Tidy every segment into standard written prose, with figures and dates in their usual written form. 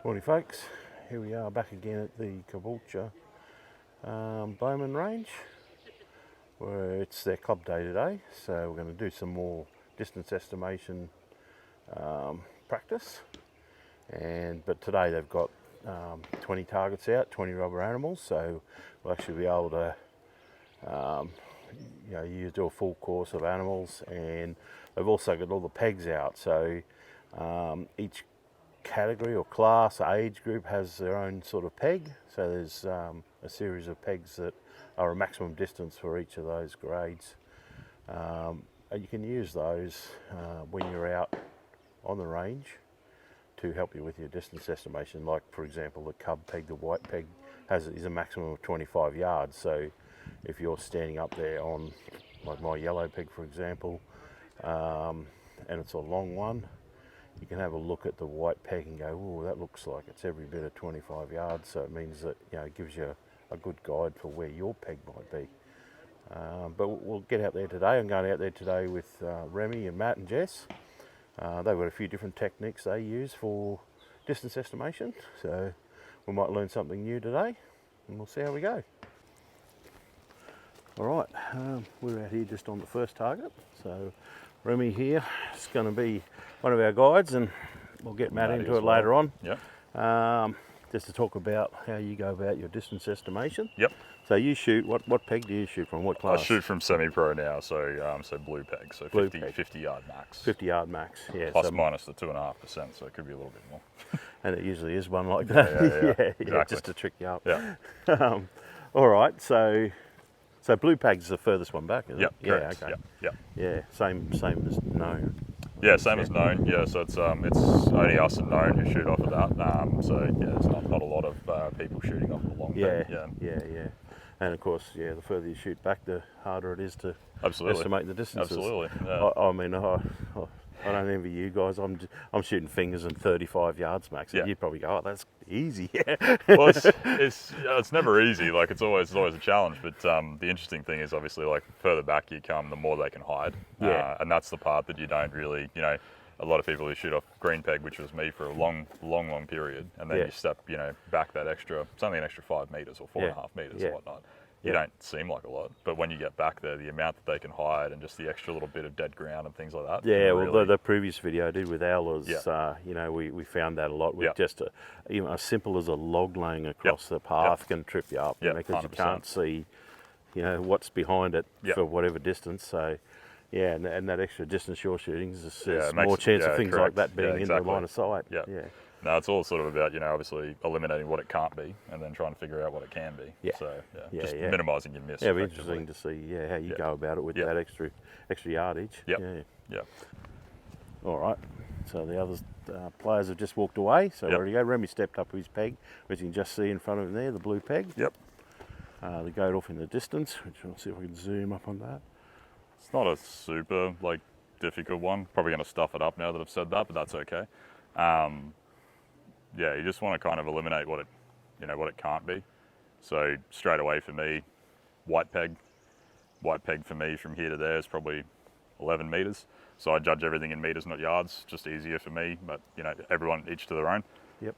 Morning folks, here we are back again at the Caboolture Bowman Range where it's their club day today, so we're going to do some more distance estimation practice. But today they've got 20 targets out, 20 rubber animals, so we'll actually be able to you do a full course of animals, and they've also got all the pegs out, so each category or class, age group has their own sort of peg. So there's a series of pegs that are a maximum distance for each of those grades. And you can use those when you're out on the range to help you with your distance estimation. Like for example, the cub peg, the white peg, is a maximum of 25 yards. So if you're standing up there on, like my yellow peg for example, and it's a long one, you can have a look at the white peg and go, oh, that looks like it's every bit of 25 yards. So it means that, it gives you a good guide for where your peg might be. But we'll get out there today. I'm going out there today with Remy and Matt and Jess. They've got a few different techniques they use for distance estimation. So we might learn something new today, and we'll see how we go. All right, we're out here just on the first target. So Remy here is going to be one of our guides, and we'll get Matt into it later on. Yep. Just to talk about how you go about your distance estimation. Yep. So you shoot, what peg do you shoot from? What class? I shoot from semi-pro now, so blue peg, so Blue 50, peg. 50 yard max. 50 yard max, yeah. Plus minus the 2.5%, so it could be a little bit more. And it usually is one like that. Yeah, exactly. Just to trick you up. Yeah. All right, so blue peg's the furthest one back, isn't Yep, it? correct. Yeah, okay. Yep. Yeah, same as known. Yeah, same as known. Yeah, so it's only us and known who shoot off of that. So yeah, there's not a lot of people shooting off the long peg. Yeah. And of course, the further you shoot back, the harder it is to Absolutely. estimate the distances. Absolutely. Yeah. I mean, I don't envy you guys. I'm shooting fingers and 35 yards max. Yeah. You'd probably go, oh, that's easy. Well, it's never easy. Like it's always a challenge. But the interesting thing is obviously like further back you come, the more they can hide. Yeah. And that's the part that you don't really, a lot of people who shoot off green peg, which was me for a long period, and then you step, back that extra, it's only an extra 5 meters or 4.5 meters or whatnot. You don't seem like a lot, but when you get back there, the amount that they can hide and just the extra little bit of dead ground and things like that. Yeah, well, really... the previous video I did with Al was, we found that a lot with just even as simple as a log laying across the path can trip you up, because 100%. You can't see, what's behind it for whatever distance. So, yeah, and that extra distance you're shooting is more chance of things like that being in the line of sight. Yeah. No, it's all sort of about, obviously eliminating what it can't be and then trying to figure out what it can be. Yeah. So, just minimising your miss. Yeah, it'll be interesting to see how you go about it with that extra yardage. Yeah. All right. So the other players have just walked away. So there you go. Remy stepped up his peg, which you can just see in front of him there, the blue peg. Yep. The goat off in the distance, which I'll see if I can zoom up on that. It's not a super difficult one. Probably going to stuff it up now that I've said that, but that's okay. You just want to kind of eliminate what it can't be. So straight away for me, white peg for me from here to there is probably 11 meters. So I judge everything in meters, not yards. Just easier for me, but everyone each to their own. Yep.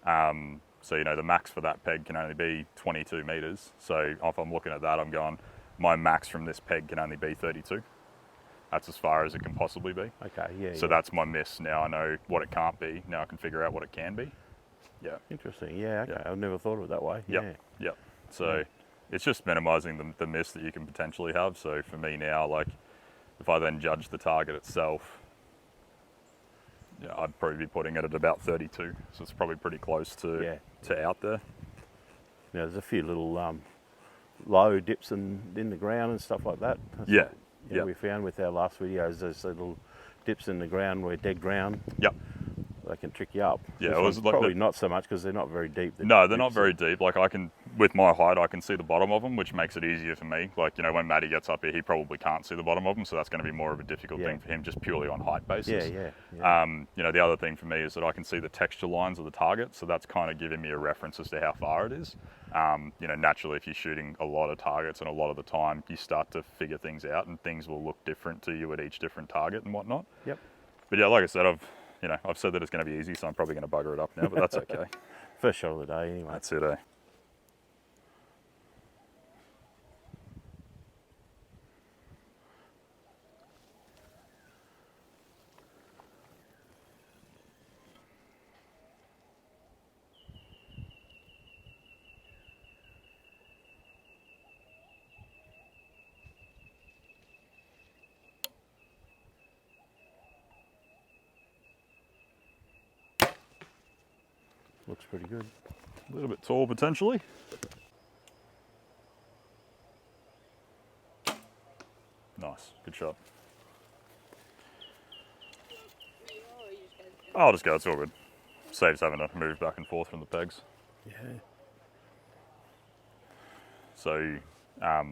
So the max for that peg can only be 22 meters. So if I'm looking at that, I'm going, my max from this peg can only be 32. That's as far as it can possibly be. Okay, So that's my miss. Now I know what it can't be. Now I can figure out what it can be. Yeah. Interesting. Yeah, okay. I've never thought of it that way. Yep. So it's just minimising the miss that you can potentially have. So for me now, if I then judge the target itself, I'd probably be putting it at about 32. So it's probably pretty close to out there. There's a few little low dips in the ground and stuff like that. We found with our last videos, there's little dips in the ground where dead ground. Yep. They can trick you up. Yeah, it was probably not so much because they're not very deep. No, they're not very deep. I can, with my height, I can see the bottom of them, which makes it easier for me. When Matty gets up here, he probably can't see the bottom of them, so that's going to be more of a difficult thing for him, just purely on height basis. The other thing for me is that I can see the texture lines of the target, so that's kind of giving me a reference as to how far it is. Naturally, if you're shooting a lot of targets and a lot of the time, you start to figure things out, and things will look different to you at each different target and whatnot. Yep. But yeah, like I said, I've said that it's going to be easy, so I'm probably going to bugger it up now, but that's okay. First shot of the day, anyway. That's it, eh? Looks pretty good. A little bit tall potentially. Nice, good shot. I'll just go, it's all good. Saves having to move back and forth from the pegs. Yeah. So, a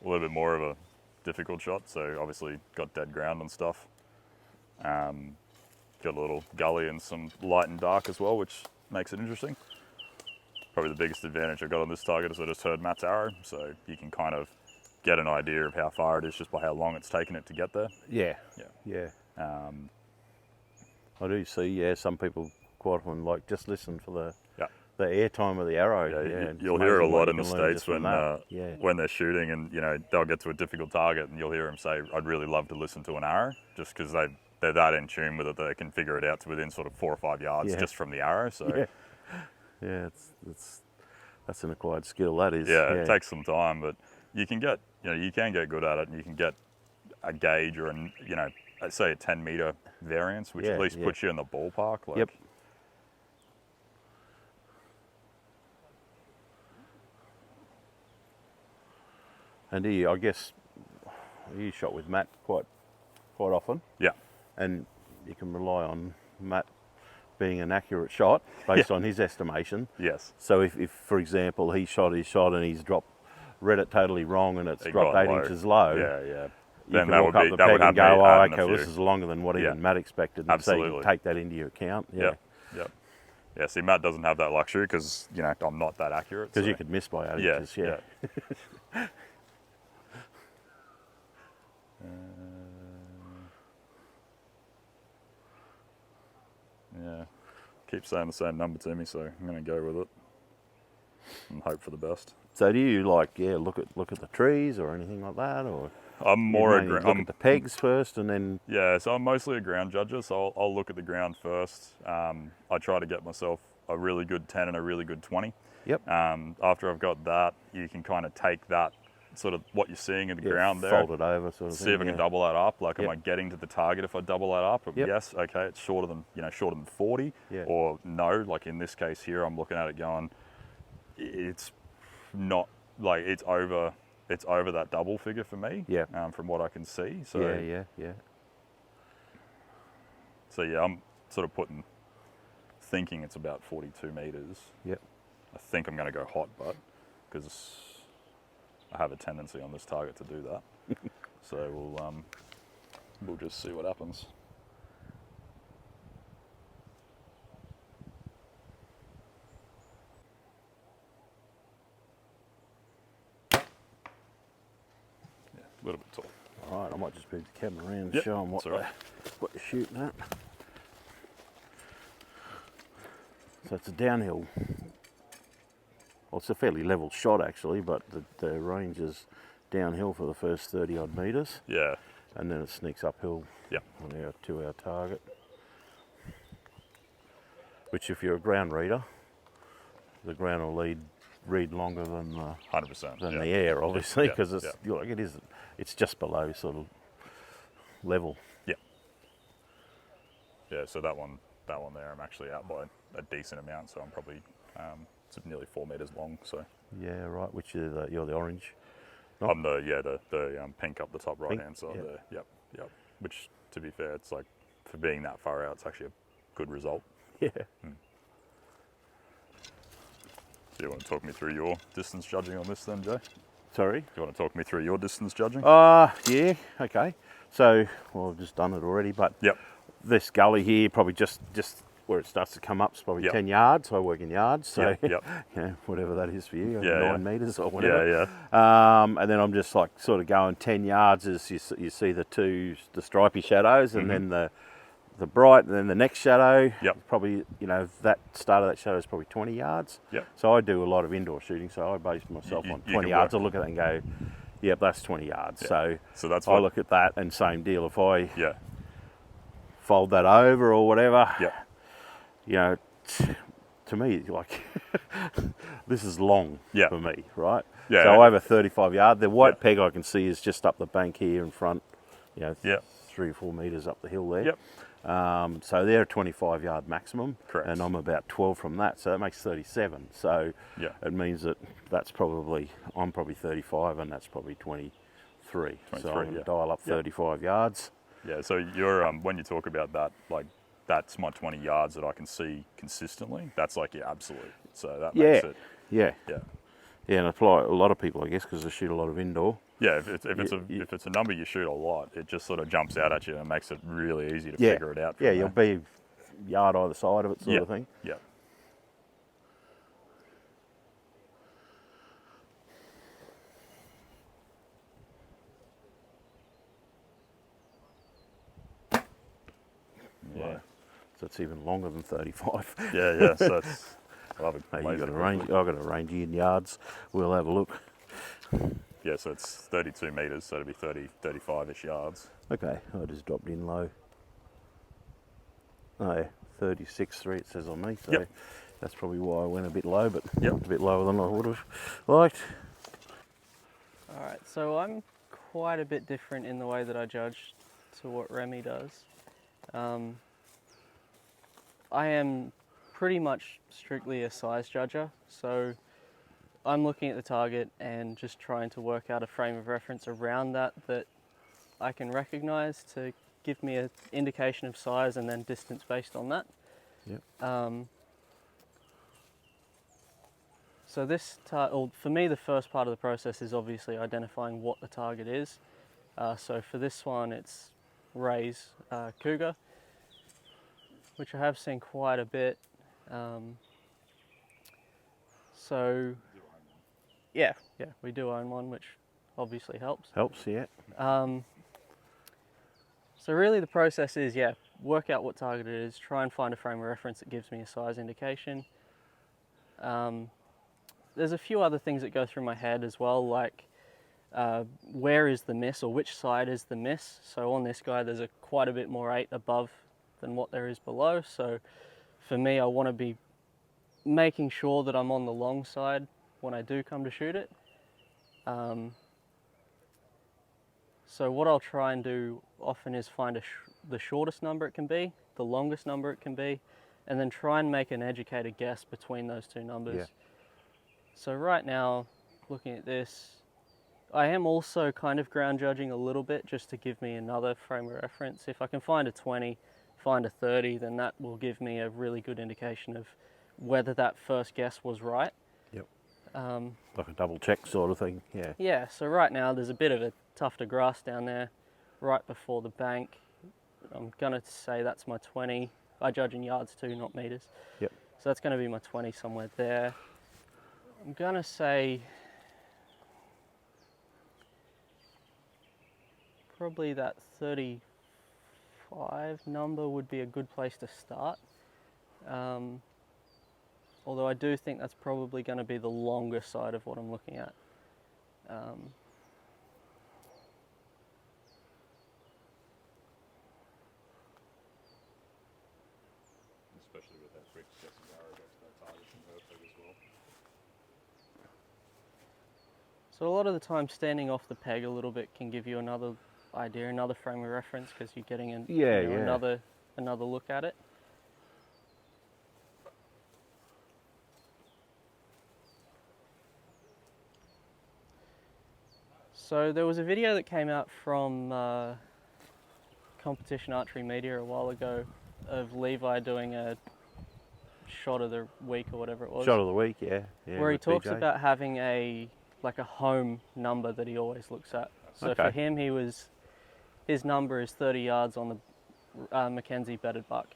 little bit more of a difficult shot. So obviously got dead ground and stuff. Got a little gully and some light and dark as well, which makes it interesting. Probably the biggest advantage I got on this target is I just heard Matt's arrow, so you can kind of get an idea of how far it is just by how long it's taken it to get there. Yeah. Yeah. Yeah. I do see, some people quite often like just listen for the air time of the arrow. Yeah, you'll hear it a lot in the States when they're shooting and, they'll get to a difficult target and you'll hear them say, I'd really love to listen to an arrow, just because they're that in tune with it that they can figure it out to within sort of 4 or 5 yards just from the arrow. So that's an acquired skill, that is. Yeah, it takes some time, but you can get good at it, and you can get a gauge or say a 10-meter variance, which at least puts you in the ballpark. Like, yep. And I guess you shot with Matt quite often. Yeah. And you can rely on Matt being an accurate shot based on his estimation. Yes. So if for example, he shot his shot and he's read it totally wrong and it's dropped 8 inches low. Yeah. You can walk up the peg and go, okay, well, this is longer than what even Matt expected. And so you can take that into account. Yeah. Yep. Yeah, see, Matt doesn't have that luxury because, I'm not that accurate. Because you could miss by 8 inches, yeah. Yeah, keep saying the same number to me, so I'm going to go with it and hope for the best. So do you look at the trees or anything like that, or I'm more look at the pegs first and then? Yeah, so I'm mostly a ground judger, so I'll look at the ground first. I try to get myself a really good 10 and a really good 20. Yep. After I've got that, you can kind of take that sort of what you're seeing in the ground there, fold it over, sort of see if I can double that up. Like, Yep. am I getting to the target if I double that up? Yep. Yes, okay, it's shorter than 40, or no. Like in this case here, I'm looking at it going, it's not like it's over that double figure for me. Yeah. From what I can see. So yeah. So yeah, I'm sort of thinking it's about 42 meters. Yep. I think I'm going to go hot butt because I have a tendency on this target to do that. So we'll just see what happens. Yeah, a little bit tall. All right, I might just move the camera around and show them what they're shooting at. So it's a downhill. Well, it's a fairly level shot actually, but the range is downhill for the first 30 odd metres. Yeah. And then it sneaks uphill to our target. Which if you're a ground reader, the ground will read longer than 100% the air, obviously, because it's just below sort of level. Yeah. Yeah, so that one there, I'm actually out by a decent amount, so I'm probably it's nearly 4 meters long. So yeah, right. Which is you're the orange. I'm the pink up the top right hand side there. Yep. Which, to be fair, it's like for being that far out, it's actually a good result. Yeah. Do you want to talk me through your distance judging on this then, Jay? Sorry? Do you want to talk me through your distance judging? Yeah, okay. So, I've just done it already, but this gully here, probably just where it starts to come up, is probably 10 yards. I work in yards, so whatever that is for you, 9 metres or whatever. And then I'm just like sort of going 10 yards as you see the stripy shadows, and then the the bright, and then the next shadow. Yep. Probably, you know, that start of that shadow is probably 20 yards. Yep. So I do a lot of indoor shooting, so I base myself on 20 yards. I look at that and go, yep, that's 20 yards. Yeah. So that's I look at that, and same deal. If I yeah. fold that over or whatever, Yeah. you know, to me, like, this is long for me, right? Yeah. So I have a 35 yard. The white peg I can see is just up the bank here in front, you know, 3 or 4 metres up the hill there. Yep. So they're a 25 yard maximum. Correct. And I'm about 12 from that, so that makes 37. So it means that I'm probably 35 and that's probably 23. So I'm going to dial up 35 yards. Yeah, so you're when you talk about that, like, that's my 20 yards that I can see consistently. That's like your absolute. So that makes it. Yeah. Yeah. Yeah, and apply a lot of people, I guess, because they shoot a lot of indoor. Yeah, if it's a number you shoot a lot, it just sort of jumps out at you and makes it really easy to figure it out. Yeah, you'll be a yard either side of it, sort of thing. Yeah. Yeah. So it's even longer than 35. Yeah. So it's. I've got a range in yards. We'll have a look. Yeah, so it's 32 metres, so it'll be 35-ish yards. Okay, I just dropped in low. Oh yeah, 36.3 it says on me, so that's probably why I went a bit low, but a bit lower than I would have liked. Alright, so I'm quite a bit different in the way that I judge to what Remy does. I am pretty much strictly a size judger, so I'm looking at the target and just trying to work out a frame of reference around that I can recognise to give me an indication of size and then distance based on that. Yep. So for me, the first part of the process is obviously identifying what the target is. So for this one, it's Ray's Cougar, which I have seen quite a bit. So yeah, we do own one, which obviously helps. Helps, yeah. So really the process is, work out what target it is, try and find a frame of reference that gives me a size indication. There's a few other things that go through my head as well, like where is the miss, or which side is the miss. So on this guy, there's quite a bit more 8 above than what there is below. So for me, I want to be making sure that I'm on the long side when I do come to shoot it. So what I'll try and do often is find the shortest number it can be, the longest number it can be, and then try and make an educated guess between those two numbers. Yeah. So right now, looking at this, I am also kind of ground judging a little bit just to give me another frame of reference. If I can find a 20, find a 30, then that will give me a really good indication of whether that first guess was right. Yep. Like a double check sort of thing, yeah. Yeah, so right now there's a bit of a tuft of grass down there right before the bank. I'm going to say that's my 20. I judge in yards too, not metres. Yep. So that's going to be my 20 somewhere there. I'm going to say probably that 35 number would be a good place to start. Although I do think that's probably going to be the longer side of what I'm looking at. Especially with that quick guessing arrow back to that target from her peg as well. So a lot of the time standing off the peg a little bit can give you another idea, another frame of reference, because you're getting another look at it. So there was a video that came out from Competition Archery Media a while ago of Levi doing a shot of the week or whatever it was. Shot of the week, yeah. Where he talks about having a home number that he always looks at. So for him, his number is 30 yards on the Mackenzie bedded buck.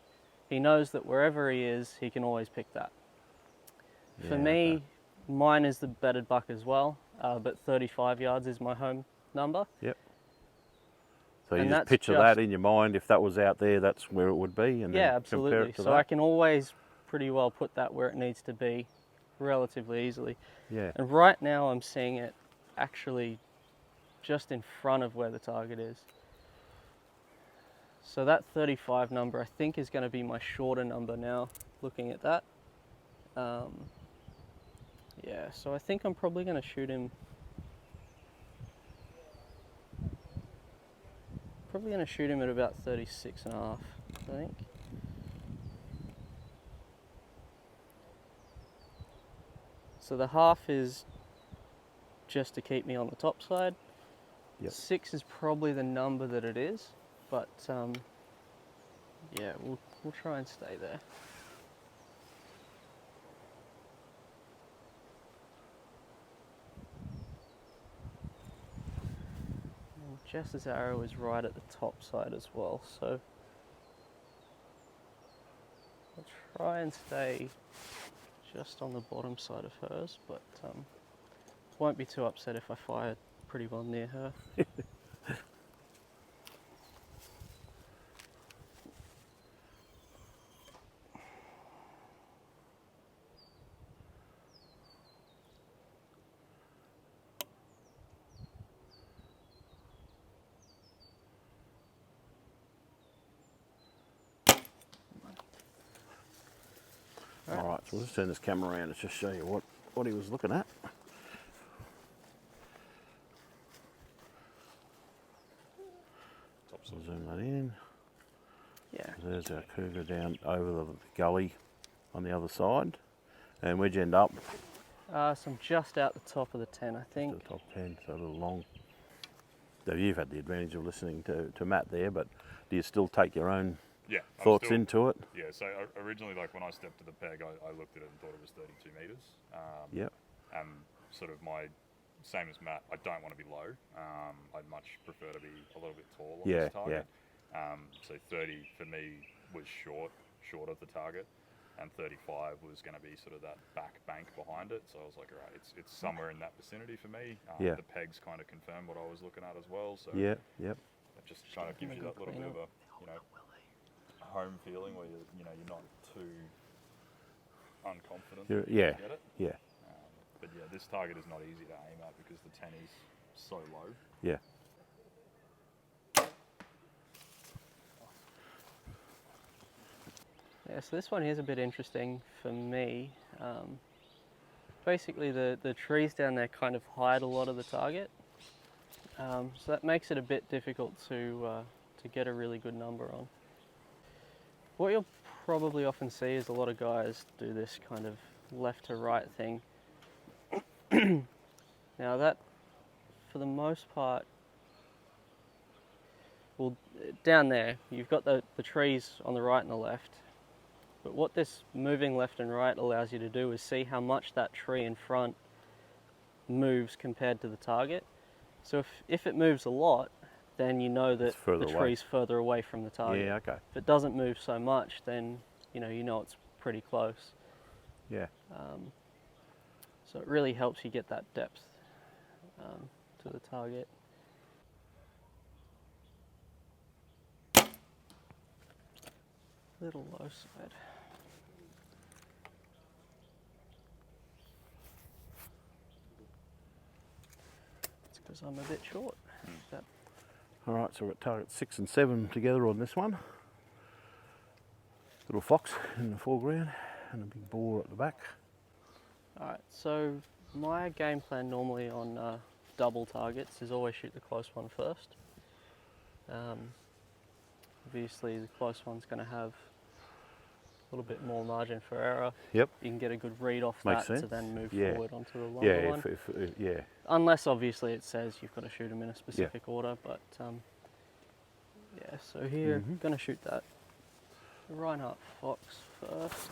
He knows that wherever he is, he can always pick that. For me, mine is the bedded buck as well, but 35 yards is my home number. Yep. So you And just that's picture that in your mind. If that was out there, that's where it would be, and Yeah, then compare absolutely. it to So that. I can always pretty well put that where it needs to be relatively easily. Yeah. And right now I'm seeing it actually just in front of where the target is. So that 35 number I think is going to be my shorter number now, looking at that. Yeah, so I think I'm probably going to shoot him. Probably going to shoot him at about 36 and a half, I think. So the half is just to keep me on the top side. Yep. 6 is probably the number that it is, but yeah, we'll try and stay there. And Jess's arrow is right at the top side as well, so I'll try and stay just on the bottom side of hers, but won't be too upset if I fire pretty well near her. All right, so we'll just turn this camera around and just show you what he was looking at. So zoom that in. Yeah. There's our cougar down over the gully on the other side. And where'd you end up? So I'm just out the top of the 10, I To think. the top 10, so a little long. So you've had the advantage of listening to Matt there, but do you still take your own thoughts into it? Yeah, so originally, like when I stepped to the peg, I looked at it and thought it was 32 metres. Yep. And sort of same as Matt, I don't want to be low. I'd much prefer to be a little bit tall on this target. So 30 for me was short of the target, and 35 was going to be sort of that back bank behind it. So I was like, all right, it's somewhere in that vicinity for me. The pegs kind of confirmed what I was looking at as well. So yep. It just kind of gives you that little bit of a home feeling where you're not too unconfident. That you get it. Yeah. But yeah, this target is not easy to aim at because the 10 is so low. Yeah. Yeah, so this one here is a bit interesting for me. Basically, the trees down there kind of hide a lot of the target, so that makes it a bit difficult to get a really good number on. What you'll probably often see is a lot of guys do this kind of left to right thing. Now that, for the most part, well, down there you've got the trees on the right and the left. But what this moving left and right allows you to do is see how much that tree in front moves compared to the target. So if it moves a lot, then you know that the tree's further away from the target. Yeah, okay. If it doesn't move so much, then you know it's pretty close. Yeah. So it really helps you get that depth to the target. Little low side. It's because I'm a bit short. All right, so we've got targets 6 and 7 together on this one. Little fox in the foreground and a big boar at the back. Alright, so my game plan normally on double targets is always shoot the close one first. Obviously the close one's going to have a little bit more margin for error. Yep. You can get a good read off Makes that sense. to then move forward onto the longer Yeah, one. yeah. Unless obviously it says you've got to shoot them in a specific order, but yeah, so here, going to shoot that Reinhardt Fox first.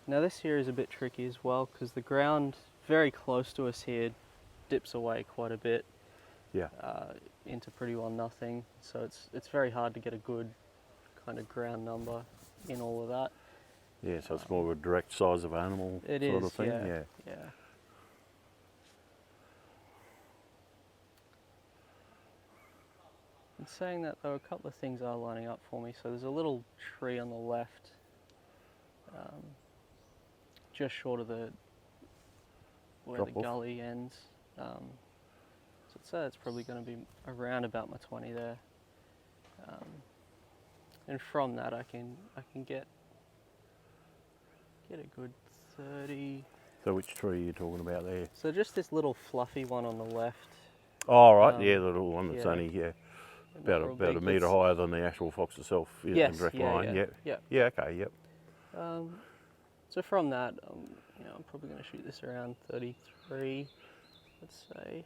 Now this here is a bit tricky as well because the ground very close to us here dips away quite a bit into pretty well nothing, so it's very hard to get a good kind of ground number in all of that. Yeah, so it's more of a direct size of animal of thing. Yeah. In saying that though, a couple of things are lining up for me. So there's a little tree on the left, just short of where Drop the off. gully ends. So I'd say it's probably going to be around about my 20 there. And from that I can get a good 30. So which tree are you talking about there? So just this little fluffy one on the left. Oh, right, yeah, the little one that's yeah. only, Not about real a big. metre higher than the actual fox itself in Yes, direct yeah, line. yeah, Yeah. yeah. Okay, yep. So from that, I'm probably going to shoot this around 33, let's say.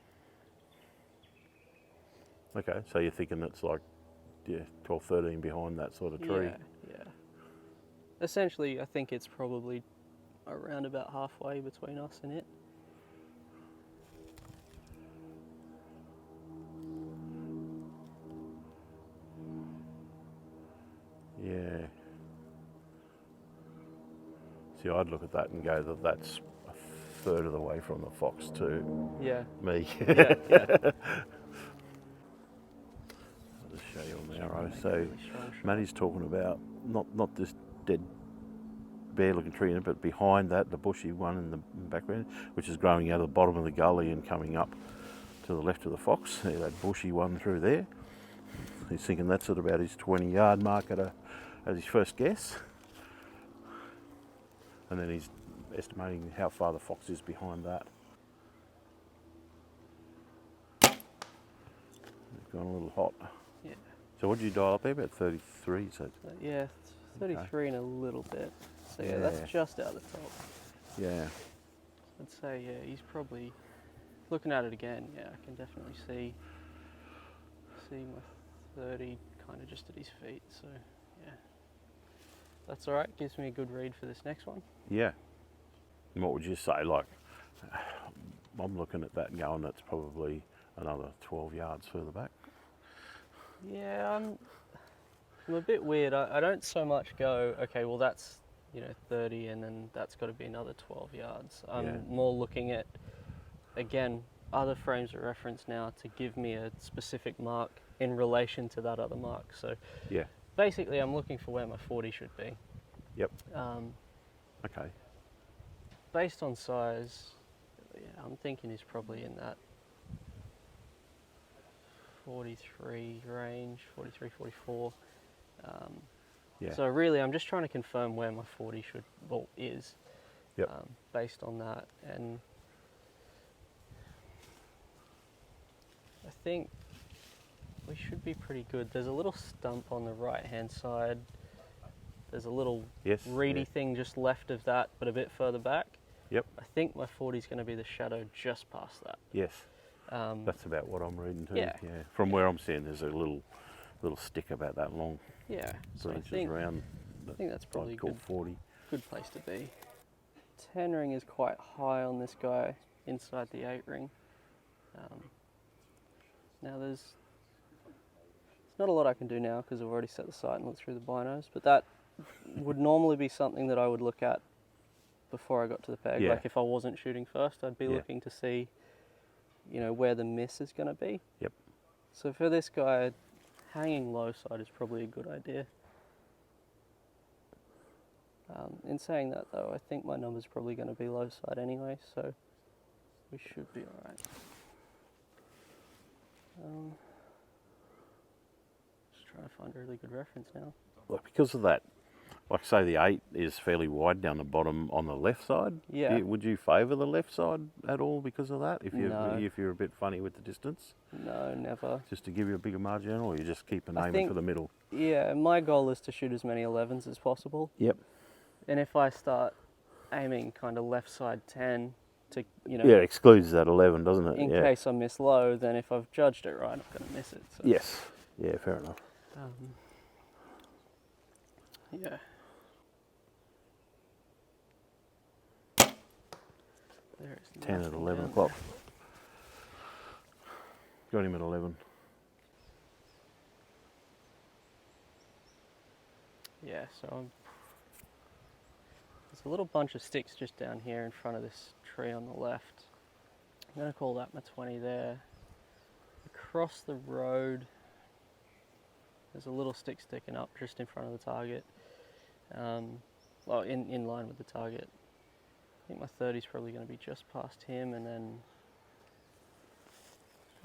Okay, so you're thinking it's like, 12, 13 behind that sort of tree. Yeah. Essentially, I think it's probably around about halfway between us and it. Yeah. See, I'd look at that and go that that's a third of the way from the fox to Yeah. me. Yeah. I'll just show you on the arrow. So Matty's talking about not this dead bare looking tree in it, but behind that, the bushy one in the background, which is growing out of the bottom of the gully and coming up to the left of the fox. See that bushy one through there? He's thinking that's at about his 20-yard mark as his first guess. And then he's estimating how far the fox is behind that. It's gone a little hot. Yeah. So what did you dial up there? About 33, so Yeah, 33 and a little bit. So yeah, that's just out the top. yeah. I'd say, yeah, he's probably, looking at it again, yeah, I can definitely see my 30 kind of just at his feet, so yeah. That's alright, gives me a good read for this next one. Yeah. And what would you say? Like, I'm looking at that and going, that's probably another 12 yards further back. Yeah, I'm a bit weird. I don't so much go, okay, well that's, 30 and then that's got to be another 12 yards. I'm more looking at, again, other frames of reference now to give me a specific mark in relation to that other mark. So Yeah. basically I'm looking for where my 40 should be. Yep. Okay. Based on size, yeah, I'm thinking he's probably in that 43 range, 43, 44. Yeah. So really, I'm just trying to confirm where my 40 is, Yep. based on that. And I think we should be pretty good. There's a little stump on the right-hand side. There's a little reedy thing just left of that, but a bit further back. Yep. I think my 40 is going to be the shadow just past that. Yes. That's about what I'm reading too. Yeah. From where I'm seeing, there's a little stick about that long. Yeah. So I Branches think around. that's probably I'd call 40. good place to be. 10 ring is quite high on this guy inside the 8 ring. Now there's not a lot I can do now because I've already set the sight and looked through the binos, but that would normally be something that I would look at before I got to the peg. Yeah. Like if I wasn't shooting first, I'd be looking to see, where the miss is going to be. Yep. So for this guy, hanging low side is probably a good idea. In saying that though, I think my number's probably going to be low side anyway, so we should be alright. Just trying to find a really good reference now. Look, because of that, like say the 8 is fairly wide down the bottom on the left side. Yeah. Would you favour the left side at all because of that? No. If you're a bit funny with the distance? No, never. Just to give you a bigger margin, or you just keep an I aiming think- for the middle? Yeah, my goal is to shoot as many 11s as possible. Yep. And if I start aiming kind of left side 10 to, Yeah, it excludes that 11, doesn't it? in Yeah. case I miss low, then if I've judged it right, I'm going to miss it. So, Yes. Yeah, fair enough. Yeah. There's 10 at nothing 11 down o'clock. Got him at 11. there. Yeah, so there's a little bunch of sticks just down here in front of this tree on the left. I'm going to call that my 20 there. Across the road, There's a little stick sticking up just in front of the target. Well, in line with the target. I think my 30 is probably going to be just past him, and then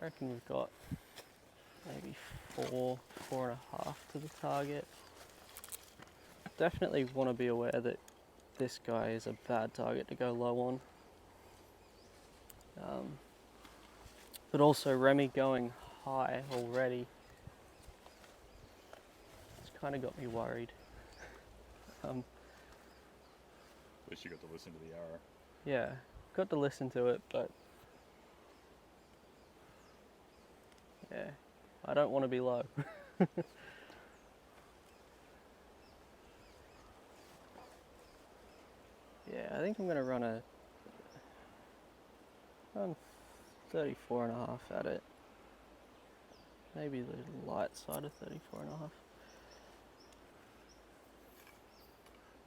I reckon we've got maybe 4.5 to the target. Definitely want to be aware that this guy is a bad target to go low on. But also Remy going high already, it's kind of got me worried. At least you got to listen to the arrow. Yeah, got to listen to it, but yeah, I don't want to be low. Yeah, I think I'm going to run 34.5 at it. Maybe the light side of 34.5.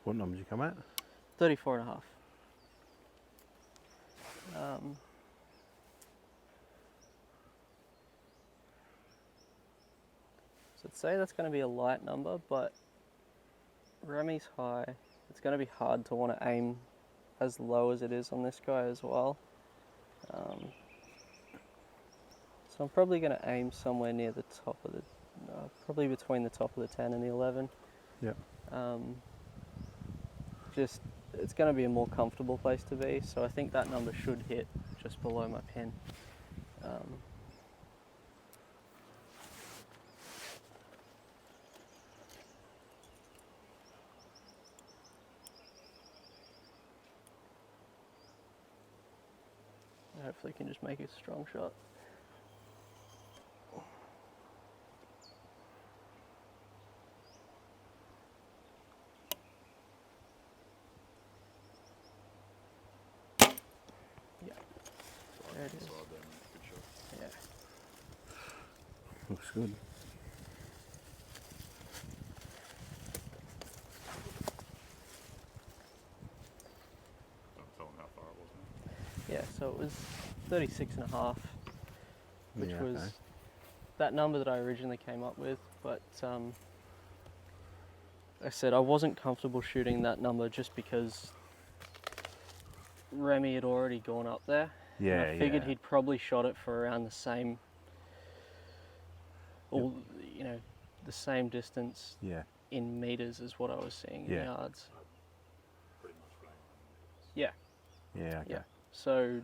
What number did you come at? 34.5. So I'd say that's going to be a light number, but Remy's high. It's going to be hard to want to aim as low as it is on this guy as well. So I'm probably going to aim somewhere near the top of the, probably between the top of the 10 and the 11. Yep. Just, it's going to be a more comfortable place to be, so I think that number should hit just below my pin. Hopefully can just make a strong shot. Yeah, there it is. Good shot. Yeah. Looks good. Don't tell them how far it was now. Yeah, so it was 36.5, which Yeah, was okay. that number that I originally came up with, but I said I wasn't comfortable shooting that number just because Remy had already gone up there. Yeah, and I figured yeah. he'd probably shot it for around the same, or the same distance Yeah. in meters as what I was seeing in Yeah. yards. Pretty much playing. Yeah. Yeah, okay. Yeah. So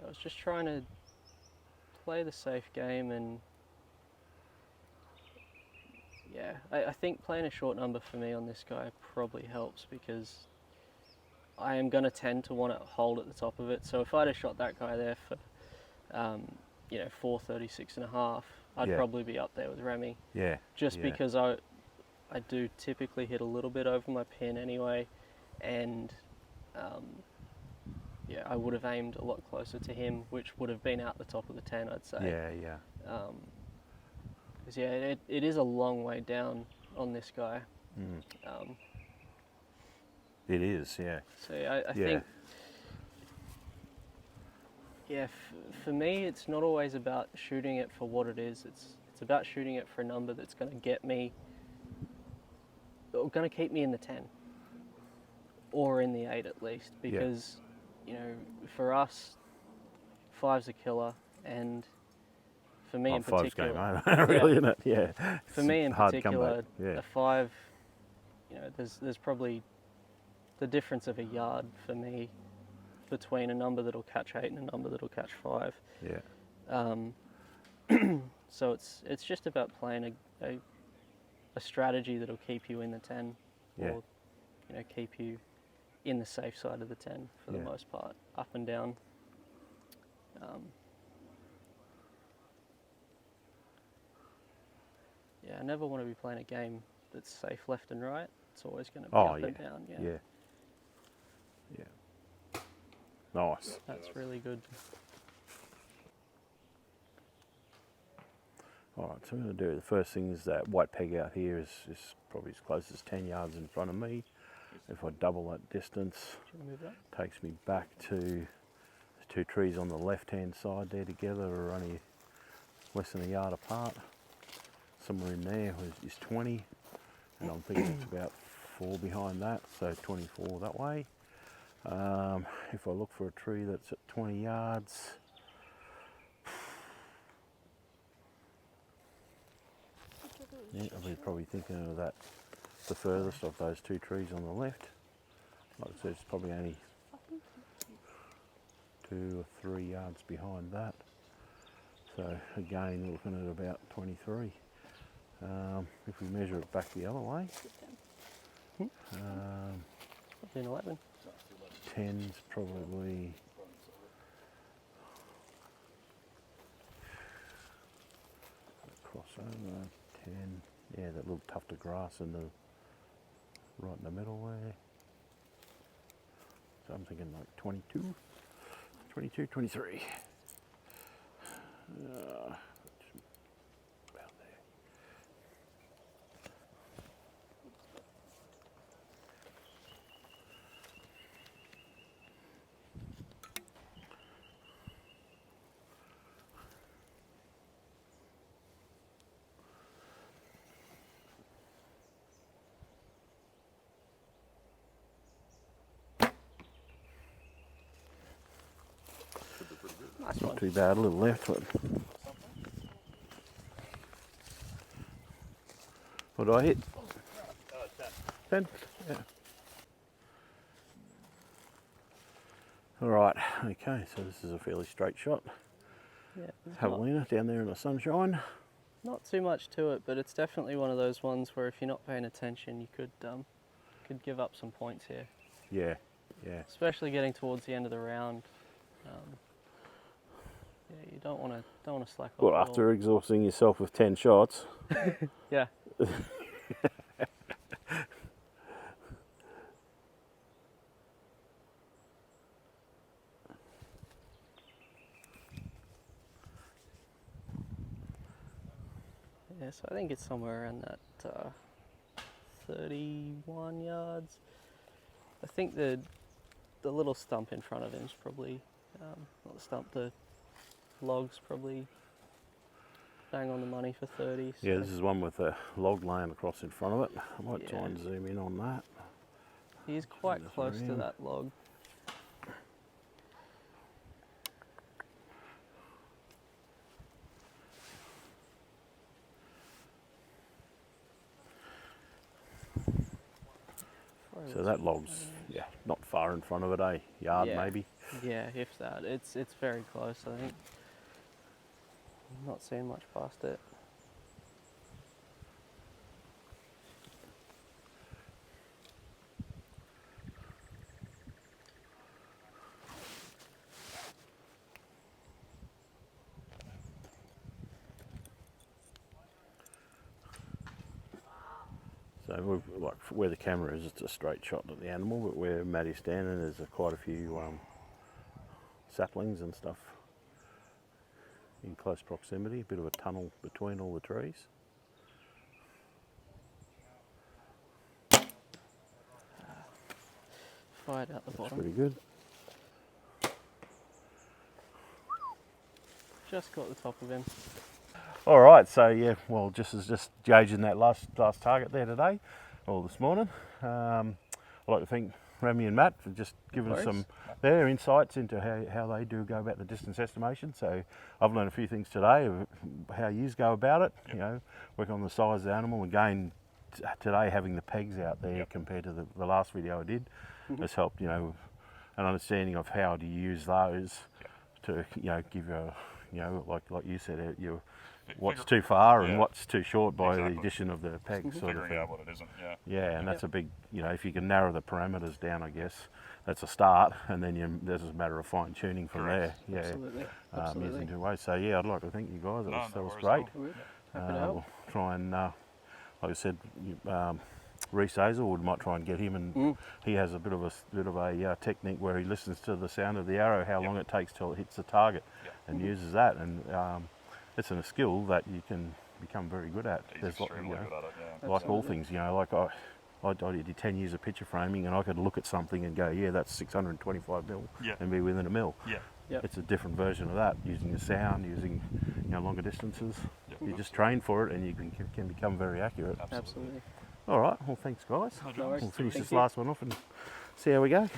I was just trying to play the safe game, and yeah, I think playing a short number for me on this guy probably helps because I am going to tend to want to hold at the top of it. So if I'd have shot that guy there for 436.5, I'd Yeah. probably be up there with Remy, Yeah. just yeah. because I do typically hit a little bit over my pin anyway, and yeah, I would have aimed a lot closer to him, which would have been out the top of the 10, I'd say. Yeah, yeah. Because yeah, it is a long way down on this guy. Mm. So It is, yeah. I Yeah. think, yeah, for me, it's not always about shooting it for what it is. It's about shooting it for a number that's going to get me, or going to keep me in the 10, or in the 8 at least. Because for us, 5's a killer, and for me in Five's particular, game over, really, isn't it? Yeah. for It's me a in hard particular, comeback. Yeah. a 5, there's probably the difference of a yard for me between a number that'll catch 8 and a number that'll catch 5. Yeah. So it's just about playing a strategy that'll keep you in the 10, Yeah. or keep you in the safe side of the 10 for the Yeah. most part, up and down. Yeah, I never want to be playing a game that's safe left and right. It's always going to be up and down. Yeah, Yeah. Yeah. Nice. that's really good. All right, so I'm going to do, the first thing is that white peg out here is probably as close as 10 yards in front of me. If I double that distance, Do you want to move that? takes me back to the two trees on the left-hand side there together are only less than a yard apart. somewhere in there is 20, and I'm thinking it's about 4 behind that, so 24 that way. If I look for a tree that's at 20 yards, yeah, I'll be probably thinking of that, the furthest of those 2 trees on the left. Like I said, it's probably only 2 or 3 yards behind that. So again, we're looking at about 23. If we measure it back the other way, 11. 10's probably crossover. 10, yeah, that little tuft of grass in the right in the middle there. So I'm thinking like 22, 22, 23. About there. Nice one. Not too bad, a little left. What do I hit? 10? Yeah. Alright, okay, so this is a fairly straight shot. Yeah, there's Javelina down there in the sunshine. not too much to it, but it's definitely one of those ones where if you're not paying attention, you could give up some points here. Yeah, yeah. Especially getting towards the end of the round. Yeah, you don't want to slack off. Well, at after all. exhausting yourself with 10 shots. Yeah. Yeah, so I think it's somewhere around that 31 yards. I think the little stump in front of him is probably, not the stump, the log's probably bang on the money for 30. So Yeah, this is one with a log laying across in front of it. I might try Yeah. and zoom in on that. he's quite this close to around. that log. So that log's, yeah, not far in front of it, eh? Yard Yeah. maybe. Yeah, if that. It's very close, I think. I'm not seeing much past it. So like where the camera is, it's a straight shot at the animal, but where Maddie's standing, there's quite a few saplings and stuff in close proximity. A bit of a tunnel between all the trees. Fired out the That's bottom. pretty good. Just got the top of him. All right, so yeah, well, just gauging that last target there today, or this morning. I'd like to thank Remy and Matt for just giving us some their insights into how they do go about the distance estimation. So I've learned a few things today of how you go about it. You know, work on the size of the animal. Again, today having the pegs out there compared to the last video I did has helped. You know, an understanding of how to use those to give you a, like you said, what's too far and what's too short by the addition of the peg sort of Figuring thing. out what it isn't, yeah. Yeah, and that's a big, if you can narrow the parameters down, I guess that's a start, and then there's a matter of fine tuning from Correct. there. Yeah, Absolutely. Absolutely. using two ways. So yeah, I'd like to thank you guys. That was worries great. at all. Happy to help. We'll try and, like I said, Reese Hazelwood might try and get him, and he has a bit of a technique where he listens to the sound of the arrow, how long it takes till it hits the target, and uses that. And it's a skill that you can become very good at. He's There's extremely good at it, yeah. like all things, like I did 10 years of picture framing, and I could look at something and go, yeah, that's 625 mil, and be within a mil. Yeah. Yep. It's a different version of that, using the sound, using longer distances. Yep. You just train for it and you can become very accurate. Absolutely. All right, well thanks guys. No worries. We'll finish Thank this you. last one off and see how we go.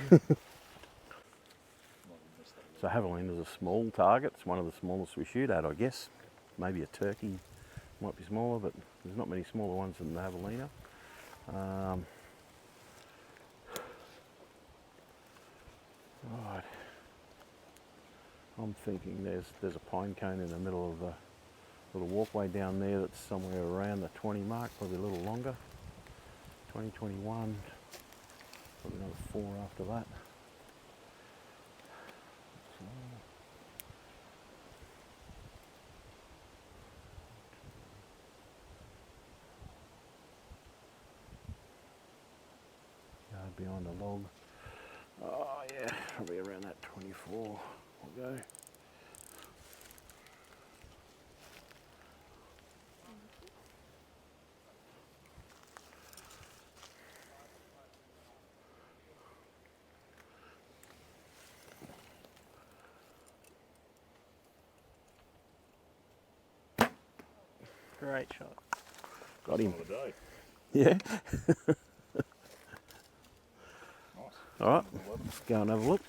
So javelina is a small target. It's one of the smallest we shoot at, I guess. Maybe a turkey might be smaller, but there's not many smaller ones than the javelina. Right. I'm thinking there's a pine cone in the middle of the little walkway down there that's somewhere around the 20 mark, probably a little longer. 20, 21, probably another 4 after that. Yard behind the log. Oh yeah, probably around that 24 we'll go. Great shot. Got him. Of the day. Yeah. Nice. All right, let's go and have a look.